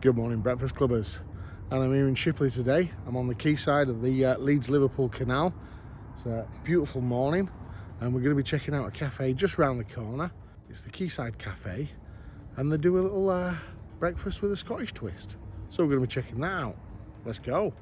Good morning, breakfast clubbers. And I'm here in Shipley today. I'm on the quayside of the Leeds Liverpool Canal. It's a beautiful morning, and we're going to be checking out a cafe just round the corner. It's the Quayside Cafe, and they do a little breakfast with a Scottish twist. So we're going to be checking that out. Let's go.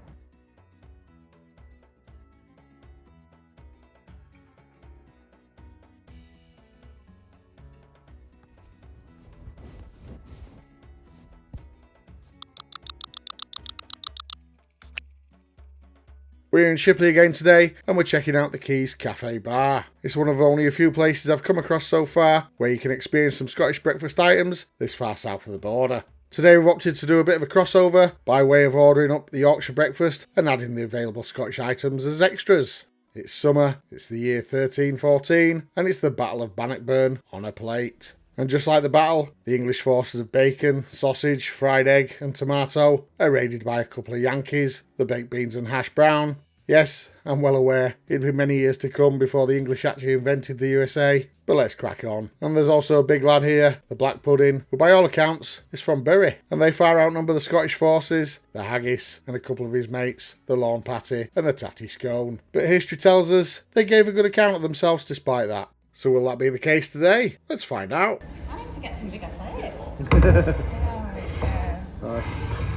We're in Shipley again today, and we're checking out the Quays Café Bar. It's one of only a few places I've come across so far where you can experience some Scottish breakfast items this far south of the border. Today we've opted to do a bit of a crossover by way of ordering up the Yorkshire breakfast and adding the available Scottish items as extras. It's summer, it's the year 1314, and it's the Battle of Bannockburn on a plate. And just like the battle, the English forces of bacon, sausage, fried egg and tomato are raided by a couple of Yankees, the baked beans and hash brown. Yes, I'm well aware it'd be many years to come before the English actually invented the USA, but let's crack on. And there's also a big lad here, the black pudding, who by all accounts is from Bury, and they far outnumber the Scottish forces, the haggis and a couple of his mates, the Lorne pattie and the tattie scone. But history tells us they gave a good account of themselves despite that. So will that be the case today? Let's find out. I need to get some bigger plates.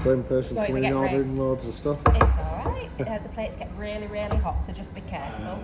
Blame person Going to coming in get ordering loads of stuff. It's alright. The plates get really, really hot, so just be careful.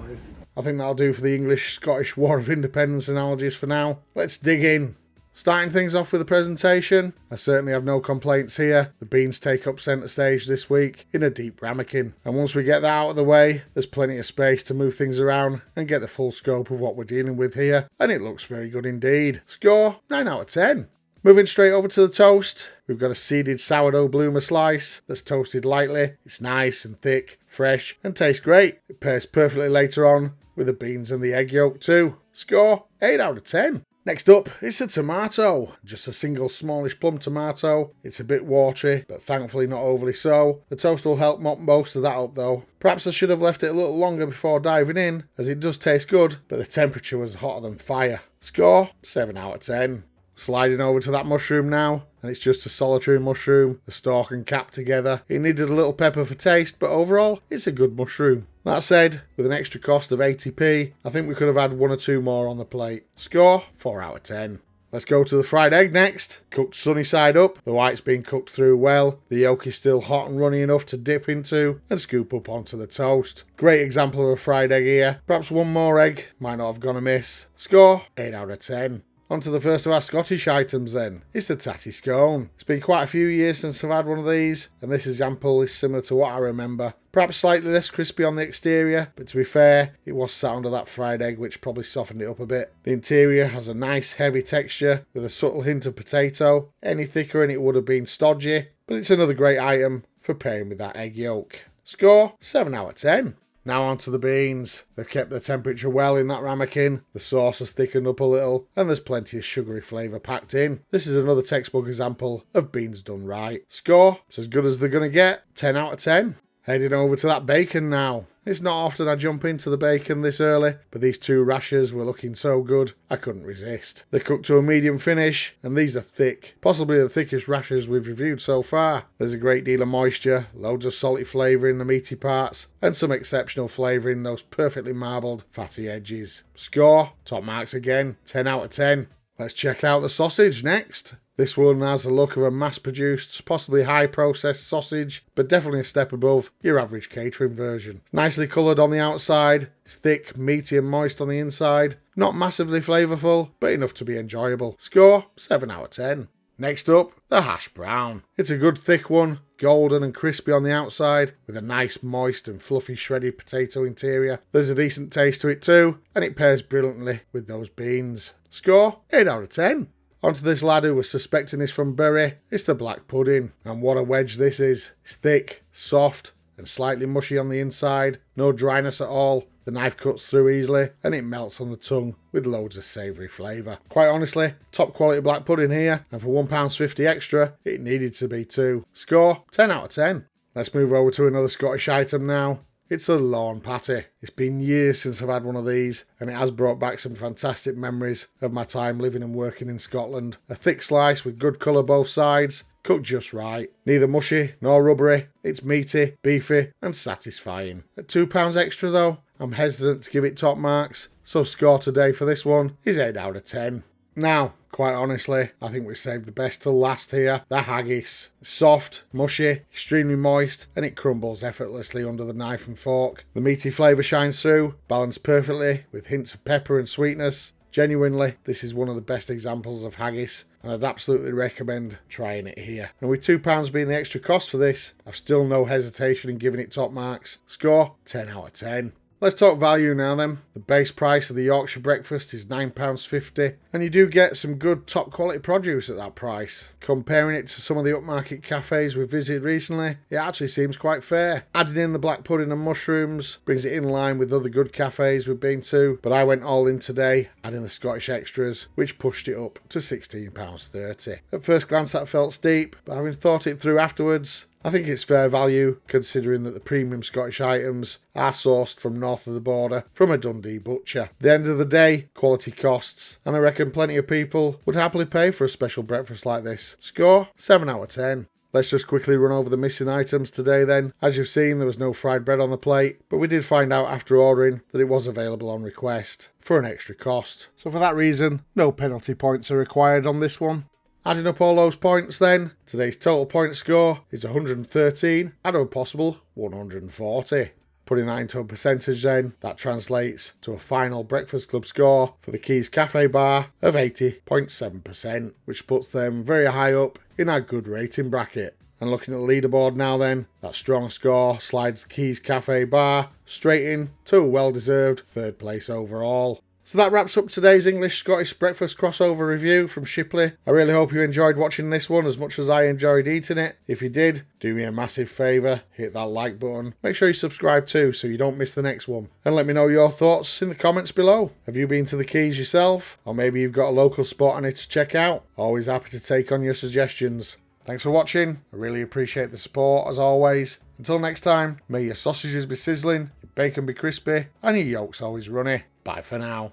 I think that'll do for the English-Scottish War of Independence analogies for now. Let's dig in. Starting things off with the presentation, I certainly have no complaints here. The beans take up centre stage this week in a deep ramekin. And once we get that out of the way, there's plenty of space to move things around and get the full scope of what we're dealing with here. And it looks very good indeed. Score 9 out of 10. Moving straight over to the toast, we've got a seeded sourdough bloomer slice that's toasted lightly. It's nice and thick, fresh and tastes great. It pairs perfectly later on with the beans and the egg yolk too. Score 8 out of 10. Next up, it's a tomato. Just a single smallish plum tomato. It's a bit watery, but thankfully not overly so. The toast will help mop most of that up though. Perhaps I should have left it a little longer before diving in, as it does taste good, but the temperature was hotter than fire. Score 7 out of 10. Sliding over to that mushroom now, and it's just a solitary mushroom, the stalk and cap together. It needed a little pepper for taste, but overall, it's a good mushroom. That said, with an extra cost of 80p, I think we could have had one or two more on the plate. Score 4 out of 10. Let's go to the fried egg next. Cooked sunny side up, the white's been cooked through well, the yolk is still hot and runny enough to dip into and scoop up onto the toast. Great example of a fried egg here. Perhaps one more egg might not have gone amiss. Score 8 out of 10. On to the first of our Scottish items then. It's the tattie scone. It's been quite a few years since I've had one of these, and this example is similar to what I remember. Perhaps slightly less crispy on the exterior, but to be fair, it was sat under that fried egg which probably softened it up a bit. The interior has a nice heavy texture with a subtle hint of potato. Any thicker and it would have been stodgy, but it's another great item for pairing with that egg yolk. Score 7 out of 10. Now on to the beans. They've kept the temperature well in that ramekin, the sauce has thickened up a little, and there's plenty of sugary flavour packed in. This is another textbook example of beans done right. Score, it's as good as they're going to get, 10 out of 10. Heading over to that bacon now. It's not often I jump into the bacon this early, but these two rashers were looking so good, I couldn't resist. They're cooked to a medium finish, and these are thick, possibly the thickest rashers we've reviewed so far. There's a great deal of moisture, loads of salty flavour in the meaty parts, and some exceptional flavour in those perfectly marbled, fatty edges. Score, top marks again, 10 out of 10. Let's check out the sausage next. This one has the look of a mass-produced, possibly high-processed sausage, but definitely a step above your average catering version. Nicely coloured on the outside, it's thick, meaty and moist on the inside. Not massively flavourful, but enough to be enjoyable. Score 7 out of 10. Next up, the hash brown. It's a good thick one, golden and crispy on the outside, with a nice moist and fluffy shredded potato interior. There's a decent taste to it too, and it pairs brilliantly with those beans. Score 8 out of 10. Onto this lad who was suspecting is from Bury. It's the black pudding, and what a wedge this is. It's thick, soft and slightly mushy on the inside, no dryness at all. The knife cuts through easily and it melts on the tongue with loads of savoury flavour. Quite honestly, top quality black pudding here, and for £1.50 extra, it needed to be too. Score 10 out of 10. Let's move over to another Scottish item now. It's a Lorne patty. It's been years since I've had one of these, and it has brought back some fantastic memories of my time living and working in Scotland. A thick slice with good colour both sides, cooked just right. Neither mushy nor rubbery. It's meaty, beefy and satisfying. At £2 extra though, I'm hesitant to give it top marks, so score today for this one is 8 out of 10. Now, quite honestly, I think we saved the best till last here. The haggis. Soft, mushy, extremely moist, and it crumbles effortlessly under the knife and fork. The meaty flavour shines through, balanced perfectly with hints of pepper and sweetness. Genuinely, this is one of the best examples of haggis, and I'd absolutely recommend trying it here. And with £2 being the extra cost for this, I've still no hesitation in giving it top marks. Score 10 out of 10. Let's talk value now then. The base price of the Yorkshire breakfast is £9.50, and you do get some good top quality produce at that price. Comparing it to some of the upmarket cafes we've visited recently, it actually seems quite fair. Adding in the black pudding and mushrooms brings it in line with other good cafes we've been to, but I went all in today, adding the Scottish extras, which pushed it up to £16.30. At first glance that felt steep, but having thought it through afterwards, I think it's fair value, considering that the premium Scottish items are sourced from north of the border from a Dundee butcher. At the end of the day, quality costs, and I reckon plenty of people would happily pay for a special breakfast like this. Score 7 out of 10. Let's just quickly run over the missing items today then. As you've seen, there was no fried bread on the plate, but we did find out after ordering that it was available on request for an extra cost. So for that reason, no penalty points are required on this one. Adding up all those points then, today's total point score is 113 out of a possible 140. Putting that into a percentage then, that translates to a final Breakfast Club score for the Quays Café Bar of 80.7%, which puts them very high up in our good rating bracket. And looking at the leaderboard now then, that strong score slides the Quays Café Bar straight in to a well-deserved third place overall. So that wraps up today's English-Scottish breakfast crossover review from Shipley. I really hope you enjoyed watching this one as much as I enjoyed eating it. If you did, do me a massive favour, hit that like button. Make sure you subscribe too so you don't miss the next one. And let me know your thoughts in the comments below. Have you been to the Quays yourself? Or maybe you've got a local spot on it to check out? Always happy to take on your suggestions. Thanks for watching. I really appreciate the support as always. Until next time, may your sausages be sizzling, your bacon be crispy, and your yolks always runny. Bye for now.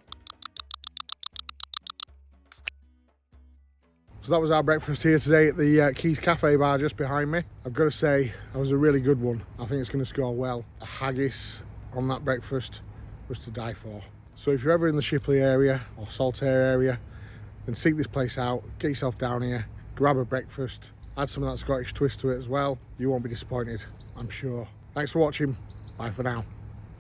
So that was our breakfast here today at the Quays Café Bar just behind me. I've got to say, that was a really good one. I think it's going to score well. The haggis on that breakfast was to die for. So if you're ever in the Shipley area or Saltaire area, then seek this place out, get yourself down here, grab a breakfast, add some of that Scottish twist to it as well. You won't be disappointed, I'm sure. Thanks for watching. Bye for now.